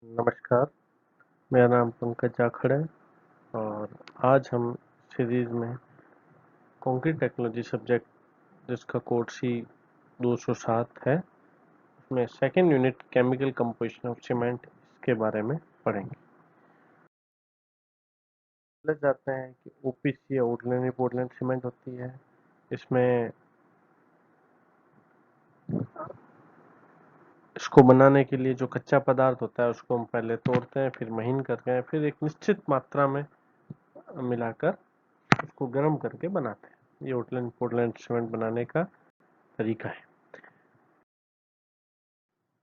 नमस्कार, मेरा नाम पंकज जाखड़ है और आज हम सीरीज़ में कंक्रीट टेक्नोलॉजी सब्जेक्ट जिसका कोड सी 207 है, उसमें second unit chemical composition of cement इसके बारे में पढ़ेंगे। समझ जाते हैं कि ओपीसी या ऑर्डिनरी पोर्टलैंड सीमेंट होती है। इसमें इसको बनाने के लिए जो कच्चा पदार्थ होता है उसको हम पहले तोड़ते हैं, फिर महीन करते हैं, फिर एक निश्चित मात्रा में मिलाकर उसको गर्म करके बनाते हैं। ये ऑर्डिनरी पोर्टलैंड सीमेंट बनाने का तरीका है।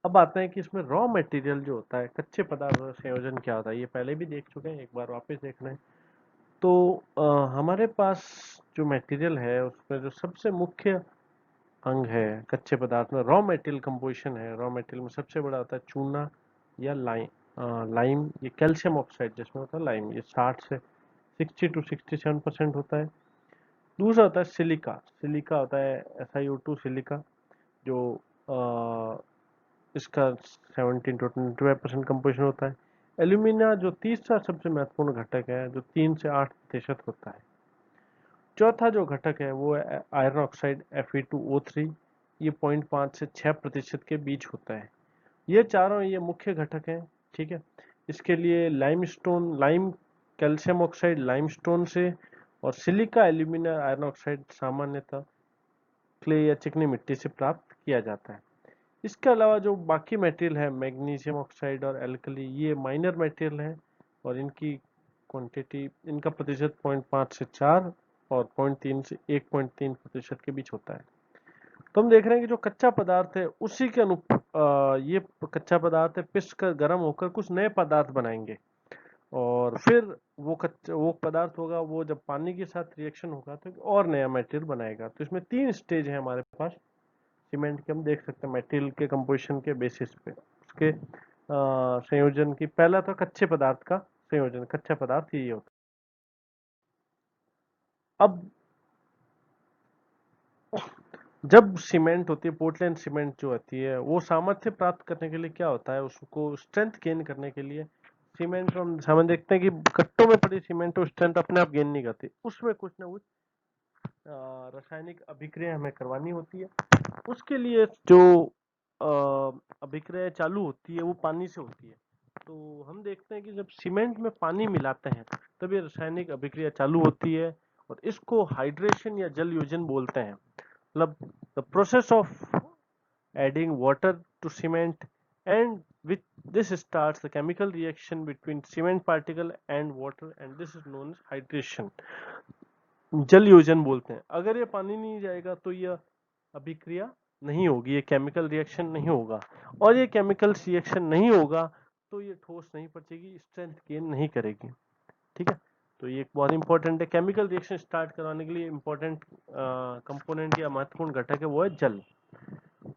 अब आते हैं कि इसमें रॉ मटेरियल जो होता है, कच्चे पदार्थ का संयोजन क्या होता है। ये पहले भी देख चुके हैं, एक बार वापस देख रहे हैं। तो हमारे पास जो मटेरियल है उसमें जो सबसे मुख्य अंग है कच्चे पदार्थ में, रॉ मटेरियल कंपोजिशन है। रॉ मटेरियल में सबसे बड़ा होता है चूना या लाइम, ये कैल्शियम ऑक्साइड जिसमें होता है लाइम, ये 60 से 60 टू 67% होता है। दूसरा होता है सिलिका। सिलिका होता है SiO2 सिलिका, जो इसका 17 टू 25% कंपोजिशन होता है। एल्यूमिना जो तीसरा सबसे महत्वपूर्ण घटक है, जो 3 से 8% होता है। चौथा जो घटक है वो है आयरन ऑक्साइड Fe2O3, ये 0.5 से 6% के बीच होता है। ये चारों ये मुख्य घटक हैं। ठीक है, इसके लिए लाइम कैल्शियम ऑक्साइड लाइमस्टोन से, और सिलिका एल्यूमिना आयरन ऑक्साइड सामान्यतः क्ले या चिकनी मिट्टी से प्राप्त किया जाता है। इसके अलावा जो बाकी मटेरियल है, मैग्नीशियम ऑक्साइड और एल्कली, ये माइनर मटेरियल है और इनकी क्वांटिटी, इनका प्रतिशत 0.5 से 4 और 0.3 से 1.3% के बीच होता है। तो हम देख रहे हैं कि जो कच्चा पदार्थ है उसी के ये कच्चा पदार्थ है पिस कर गर्म होकर कुछ नए पदार्थ बनाएंगे, और फिर वो पदार्थ होगा, वो जब पानी के साथ रिएक्शन होगा तो और नया मटेरियल बनाएगा। तो इसमें 3 स्टेज है हमारे पास सीमेंट के। हम देख सकते हैं मटेरियल के कंपोजिशन के बेसिस पे उसके संयोजन की। पहला तो कच्चे पदार्थ का संयोजन, कच्चा पदार्थ यही होता है। अब जब सीमेंट होती है, पोर्टलैंड सीमेंट जो होती है, वो सामर्थ्य प्राप्त करने के लिए क्या होता है, उसको स्ट्रेंथ गेन करने के लिए सीमेंट हम देखते हैं कि कट्टों में पड़ी सीमेंट तो स्ट्रेंथ अपने आप गेन नहीं करती, उसमें कुछ ना कुछ रासायनिक अभिक्रिया हमें करवानी होती है। उसके लिए जो अभिक्रिया चालू होती है वो पानी से होती है। तो हम देखते हैं कि जब सीमेंट में पानी मिलाते हैं तब ये रासायनिक अभिक्रिया चालू होती है, और इसको हाइड्रेशन या जल योजन बोलते हैं। मतलब the process of adding water to cement, and with this starts the chemical reaction between cement particle and water, and this is known as hydration, जल योजन बोलते हैं। अगर ये पानी नहीं जाएगा तो यह अभिक्रिया नहीं होगी, ये केमिकल रिएक्शन नहीं होगा, और ये केमिकल रिएक्शन नहीं होगा तो ये ठोस नहीं पचेगी, स्ट्रेंथ गेन नहीं करेगी। ठीक है, तो ये एक बहुत इंपॉर्टेंट है। केमिकल रिएक्शन स्टार्ट करवाने के लिए इंपॉर्टेंट कंपोनेंट या महत्वपूर्ण घटक है वो है जल।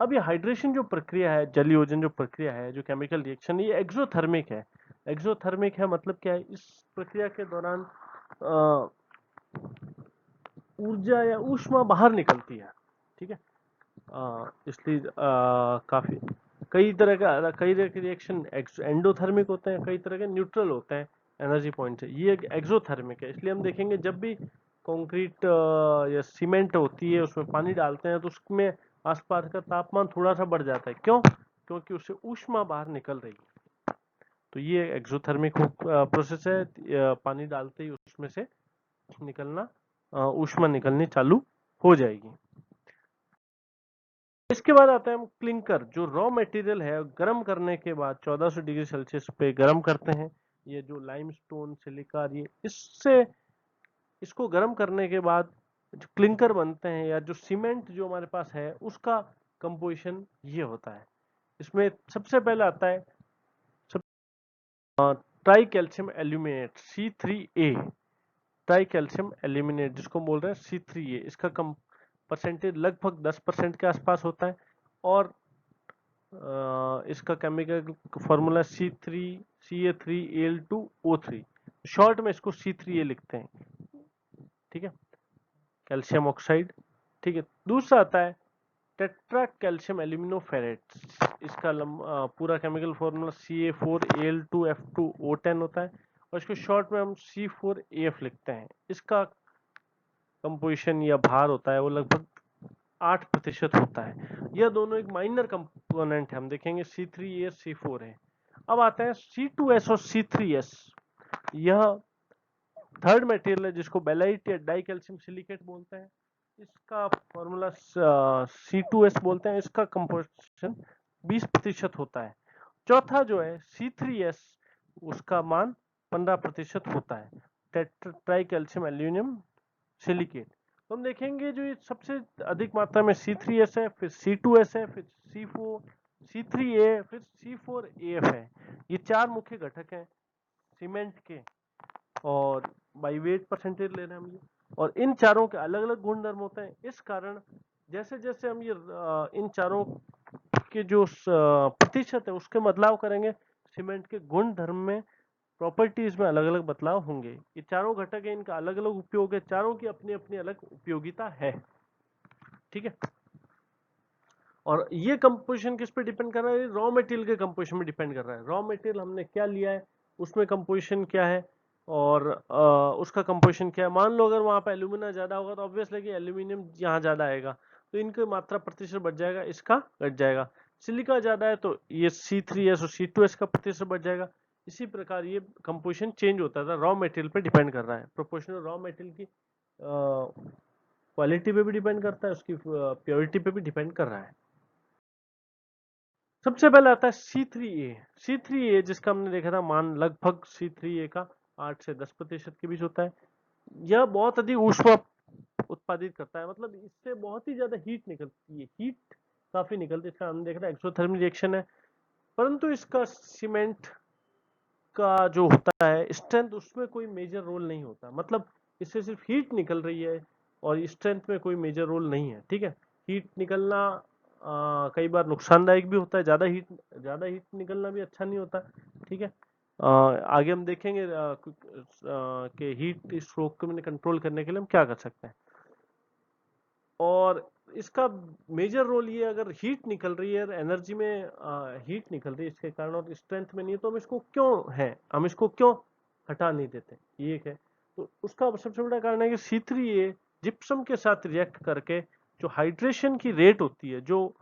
अब ये हाइड्रेशन जो प्रक्रिया है, जल योजन जो प्रक्रिया है, जो केमिकल रिएक्शन, ये एक्सोथर्मिक है। एक्सोथर्मिक है मतलब क्या है, इस प्रक्रिया के दौरान ऊर्जा या ऊष्मा बाहर निकलती है। ठीक है, इसलिए काफी कई तरह के रिएक्शन एंडोथर्मिक होते हैं, कई तरह के न्यूट्रल होते हैं एनर्जी पॉइंट से। ये एक्सोथर्मिक है। इसलिए हम देखेंगे जब भी कंक्रीट या सीमेंट होती है उसमें पानी डालते हैं तो उसमें आसपास का तापमान थोड़ा सा बढ़ जाता है। क्यों? क्योंकि उससे ऊष्मा बाहर निकल रही है। तो ये एक्सोथर्मिक प्रोसेस है। पानी डालते ही उसमें से निकलना ऊष्मा निकलनी चालू हो जाएगी। इसके बाद आता है हम क्लिंकर, जो रॉ मटेरियल है गर्म करने के बाद 1400 डिग्री सेल्सियस पे गर्म करते हैं। ये जो लाइमस्टोन सिलिका, ये इससे इसको गर्म करने के बाद जो क्लिंकर बनते हैं या जो सीमेंट जो हमारे पास है उसका कंपोजिशन ये होता है। इसमें सबसे पहले आता है try calcium aluminate C3A, try calcium aluminate जिसको बोल रहे हैं C3A। इसका कम परसेंटेज लगभग 10% के आसपास होता है, और इसका केमिकल फॉर्मूला CA3Al2O3, शॉर्ट में इसको C3A लिखते हैं। ठीक है, कैल्शियम ऑक्साइड। ठीक है, दूसरा आता है टेट्रा कैल्शियम एल्यूमिनोफेरेट, इसका पूरा केमिकल फॉर्मूला CA4Al2F2O10 होता है और इसको शॉर्ट में हम C4AF लिखते हैं। इसका कंपोजिशन या भार होता है वो लगभग 8% होता है। यह दोनों एक माइनर कंपोनेंट है, हम देखेंगे C3A C4 है। अब आते हैं C2S और C3S। यह थर्ड मटेरियल है जिसको बेलाइट या डाई कैल्शियम सिलिकेट बोलते हैं। इसका फॉर्मूला C2S बोलते हैं। इसका कंपोजिशन 20% होता है। चौथा जो है C3S, उसका मान 15% होता है, ट्राई कैल्शियम एल्यूमिनियम सिलिकेट। तो हम देखेंगे जो ये सबसे अधिक मात्रा में C3S है, फिर C2S है, फिर C4 C3A, फिर C4AF है। ये चार मुख्य घटक हैं सीमेंट के और बाई वेट परसेंटेज ले रहे हैं हम ये, और इन चारों के अलग अलग गुण धर्म होते हैं। इस कारण जैसे जैसे हम ये इन चारों के जो प्रतिशत है उसके बदलाव करेंगे, सीमेंट के गुण धर्म में, प्रॉपर्टीज में अलग अलग बदलाव होंगे। ये चारों घटक है, इनका अलग अलग उपयोग है, चारों की अपनी अपनी अलग उपयोगिता है। ठीक है, और ये कंपोजिशन किस पे डिपेंड कर रहा है? रॉ मटेरियल के कंपोजिशन में डिपेंड कर रहा है। रॉ मटेरियल हमने क्या लिया है, उसमें कंपोजिशन क्या है और उसका कंपोजिशन क्या है। मान लो अगर वहां पे एल्यूमिना ज्यादा होगा तो ऑब्वियसली कि एल्यूमिनियम यहाँ ज्यादा आएगा, तो इनकी मात्रा प्रतिशत बढ़ जाएगा, इसका घट जाएगा। सिलिका ज्यादा है तो ये C3S और C2S का प्रतिशत बढ़ जाएगा। इसी प्रकार ये कंपोजिशन चेंज होता था, रॉ मटेरियल पे डिपेंड कर रहा है। प्रोपोर्शनल रॉ मटेरियल की क्वालिटी पे भी डिपेंड करता है, उसकी प्योरिटी पे भी डिपेंड कर रहा है। सबसे पहले आता है C3A। C3A जिसका हमने देखा था मान लगभग C3A का 8 से 10% के बीच होता है। यह बहुत अधिक ऊष्मा उत्पादित करता है, मतलब इससे बहुत ही ज्यादा हीट निकलती है, हीट काफी निकलती है। इसका हमने देखा था एक्सोथर्मिक रिएक्शन है, परंतु इसका सीमेंट का जो होता है स्ट्रेंथ, उसमें कोई मेजर रोल नहीं होता। मतलब इससे सिर्फ हीट निकल रही है और स्ट्रेंथ में कोई मेजर रोल नहीं है। ठीक है, हीट निकलना कई बार नुकसानदायक भी होता है, ज्यादा हीट निकलना भी अच्छा नहीं होता। ठीक है, आगे हम देखेंगे कि हीट स्ट्रोक को कंट्रोल करने के लिए हम क्या कर सकते हैं। और इसका मेजर रोल ये, अगर हीट निकल रही है, एनर्जी में हीट निकल रही है इसके कारण और स्ट्रेंथ में नहीं है, तो हम इसको क्यों हटा नहीं देते, ये एक है। तो उसका सबसे बड़ा कारण है कि C3A जिप्सम के साथ रिएक्ट करके जो हाइड्रेशन की रेट होती है, जो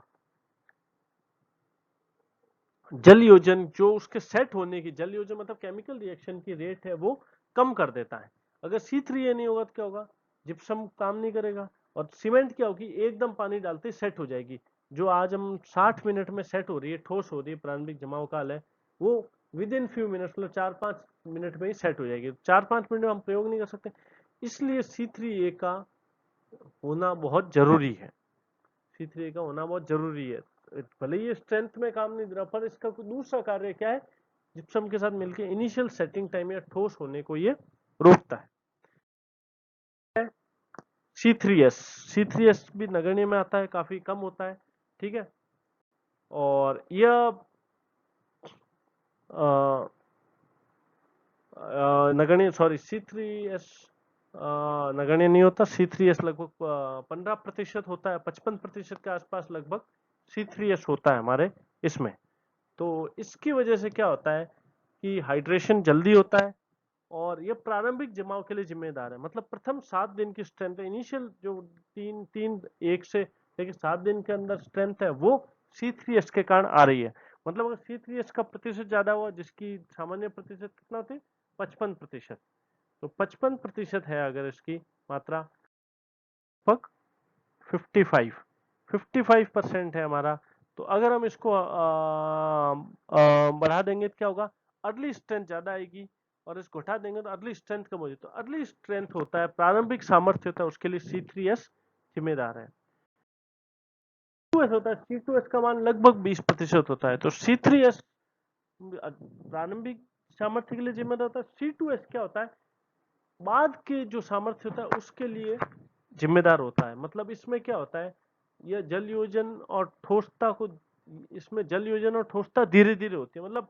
जल योजन, जो उसके सेट होने की, जल योजन मतलब केमिकल रिएक्शन की रेट है, वो कम कर देता है। अगर C3A नहीं होगा तो क्या होगा, जिप्सम काम नहीं करेगा और सीमेंट क्या होगी, एकदम पानी डालते ही सेट हो जाएगी। जो आज हम 60 मिनट में सेट हो रही है, ठोस हो रही है, प्रारंभिक जमाव काल है, वो विद इन फ्यू मिनट्स, मतलब 4-5 मिनट में ही सेट हो जाएगी। 4-5 मिनट में हम प्रयोग नहीं कर सकते, इसलिए C3A का होना बहुत जरूरी है। C3A का होना बहुत जरूरी है। भले ये स्ट्रेंथ में काम नहीं दे रहा, पर इसका दूसरा कार्य क्या है, जिप्सम के साथ मिलकर इनिशियल सेटिंग टाइम या ठोस होने को ये रोकता है। C3S, C3S भी नगण्य में आता है, काफी कम होता है। ठीक है, और यह नगण्य, सॉरी, C3S नगण्य नहीं होता। C3S लगभग 15% होता है, 55% के आसपास लगभग C3S होता है हमारे इसमें। तो इसकी वजह से क्या होता है कि हाइड्रेशन जल्दी होता है और ये प्रारंभिक जमाव के लिए जिम्मेदार है। मतलब प्रथम 7 दिन की स्ट्रेंथ है, इनिशियल जो 1 से लेकिन 7 दिन के अंदर स्ट्रेंथ है, वो C3S के कारण आ रही है। मतलब अगर C3S का प्रतिशत ज्यादा हुआ, जिसकी सामान्य प्रतिशत कितना थे, 55%, तो 55% है अगर इसकी मात्रा, लगभग 55% है हमारा। तो अगर हम इसको बढ़ा देंगे तो क्या होगा, अर्ली स्ट्रेंथ ज्यादा आएगी, और इसको घटा देंगे तो अर्ली स्ट्रेंथ कम हो जाएगी। तो अर्ली स्ट्रेंथ होता है, प्रारंभिक सामर्थ्य होता है, उसके लिए C3S जिम्मेदार है। C2S होता है, C2S का मान लगभग 20% होता है। तो C3S प्रारंभिक सामर्थ्य के लिए जिम्मेदार होता है, C2S क्या होता है, बाद के जो सामर्थ्य होता है उसके लिए जिम्मेदार होता है। मतलब इसमें क्या होता है, यह जल योजन और ठोसता को, इसमें जल योजन और ठोसता धीरे धीरे होती है। मतलब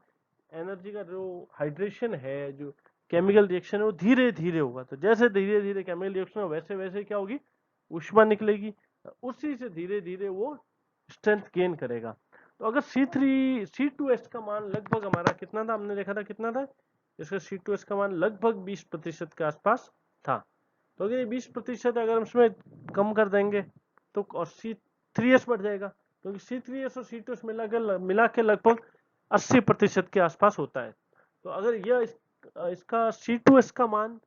एनर्जी का जो हाइड्रेशन है, जो केमिकल रिएक्शन है, वो धीरे धीरे होगा। तो जैसे धीरे धीरे केमिकल रिएक्शन हो, वैसे वैसे क्या होगी, ऊष्मा निकलेगी, उसी से धीरे धीरे वो स्ट्रेंथ गेन करेगा। तो अगर C2H का मान लगभग हमारा कितना था, हमने देखा था कितना था, इसका C2H का मान लगभग 20% के आसपास था। तो अगर ये 20% अगर हम इसमें कम कर देंगे तो और C3H बढ़ जाएगा, क्योंकि C3H और C2H मिला के लगभग 80% के आसपास होता है। तो अगर यह इसका C2H का मान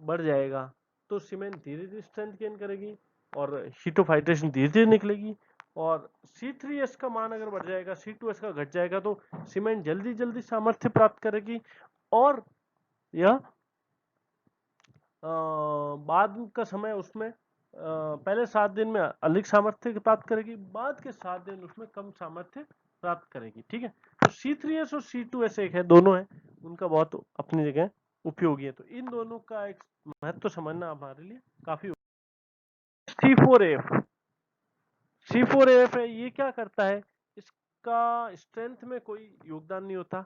बढ़ जाएगा तो सीमेंट धीरे धीरे स्ट्रेंथ गेन करेगी और हीट ऑफ हाइड्रेशन धीरे धीरे निकलेगी। और C3H का मान अगर बढ़ जाएगा, C2H का घट जाएगा तो सीमेंट जल्दी जल्दी सामर्थ्य प्राप्त करेगी और यह बाद का समय उसमें पहले 7 दिन में अधिक सामर्थ्य प्राप्त करेगी, बाद के 7 दिन उसमें कम सामर्थ्य प्राप्त करेगी। ठीक है, तो C3H और C2H एक है, दोनों है, उनका बहुत अपनी जगह उपयोगी है। तो इन दोनों का एक महत्व समझना हमारे लिए काफी। C4AF, C4AF है, ये क्या करता है, इसका स्ट्रेंथ में कोई योगदान नहीं होता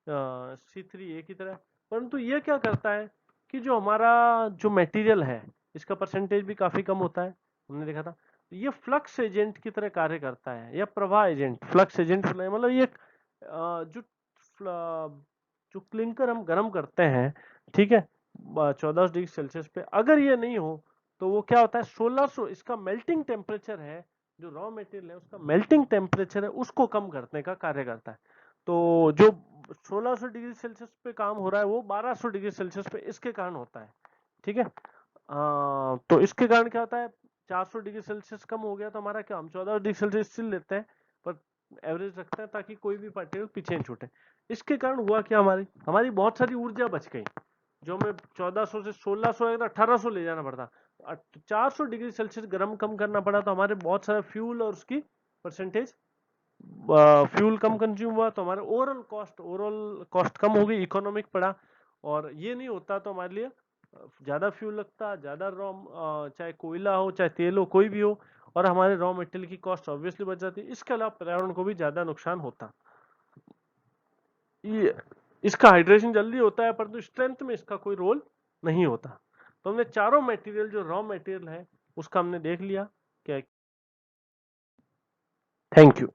C3A की तरह, परंतु ये क्या करता है कि जो हमारा जो मटेरियल है इसका परसेंटेज भी काफी कम होता है, हमने देखा था। ये फ्लक्स एजेंट की तरह कार्य करता है, या प्रवाह एजेंट, फ्लक्स एजेंट मतलब ये जो जो क्लिंकर हम गर्म करते हैं, ठीक है, 14 डिग्री सेल्सियस पे, अगर ये नहीं हो तो वो क्या होता है, 1600 इसका मेल्टिंग टेम्परेचर है, जो रॉ मटेरियल है उसका मेल्टिंग टेम्परेचर है, उसको कम करने का कार्य करता है। तो जो 1600 डिग्री सेल्सियस पे काम हो रहा है वो 1200 डिग्री सेल्सियस पे इसके कारण होता है। ठीक है, तो इसके कारण क्या होता है, 400 डिग्री सेल्सियस कम हो गया तो हमारा क्या, हम 14 डिग्री सेल्सियस स्टिल लेते हैं पर एवरेज रखते हैं ताकि कोई भी पार्टिकल पीछे नहीं छूटे। इसके कारण हुआ क्या, हमारी हमारी बहुत सारी ऊर्जा बच गई, जो हमें 1400 से 1600 या 1800 ले जाना पड़ता, 400 डिग्री सेल्सियस गर्म कम करना पड़ा, तो हमारे बहुत सारा फ्यूल और उसकी परसेंटेज, फ्यूल कम कंज्यूम हुआ तो हमारे ओवरऑल कॉस्ट कम हो गई, इकोनॉमिक पड़ा। और ये नहीं होता तो हमारे लिए ज्यादा फ्यूल लगता, ज्यादा रॉ, चाहे कोयला हो चाहे तेल हो कोई भी हो, और हमारे रॉ मटेरियल की कॉस्ट ऑब्वियसली बढ़ जाती है। इसके अलावा पर्यावरण को भी ज्यादा नुकसान होता। ये इसका हाइड्रेशन जल्दी होता है परंतु स्ट्रेंथ में इसका कोई रोल नहीं होता। तो हमने चारों मटेरियल जो रॉ मटेरियल है उसका हमने देख लिया क्या। Thank you.